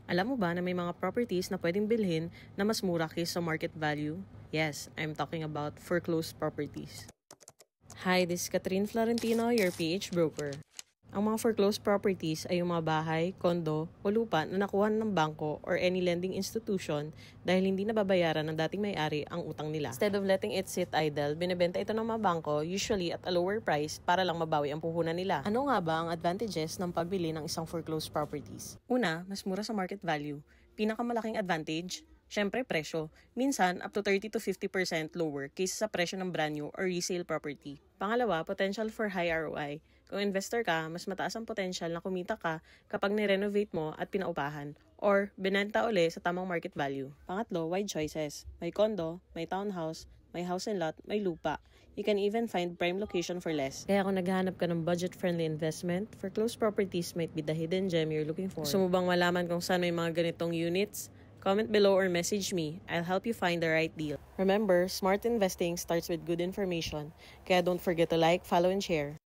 Alam mo ba na may mga properties na pwedeng bilhin na mas mura kaysa market value? Yes, I'm talking about foreclosed properties. Hi, this is Catherine Florentino, your PH broker. Ang mga foreclosed properties ay yung mga bahay, kondo o lupa na nakuha ng bangko or any lending institution dahil hindi nababayaran ng dating may-ari ang utang nila. Instead of letting it sit idle, binebenta ito ng mga bangko usually at a lower price para lang mabawi ang puhunan nila. Ano nga ba ang advantages ng pagbili ng isang foreclosed properties? Una, mas mura sa market value. Pinakamalaking advantage, syempre presyo. Minsan, up to 30 to 50% lower kaysa sa presyo ng brand new or resale property. Pangalawa, potential for high ROI. Kung investor ka, mas mataas ang potential na kumita ka kapag ni-renovate mo at pinaupahan or binenta uli sa tamang market value. Pangatlo, wide choices. May condo, may townhouse, may house and lot, may lupa. You can even find prime location for less. Kaya kung naghahanap ka ng budget-friendly investment, foreclosed properties might be the hidden gem you're looking for. Gusto mo bang malaman kung saan may mga ganitong units? Comment below or message me. I'll help you find the right deal. Remember, smart investing starts with good information. Kaya don't forget to like, follow, and share.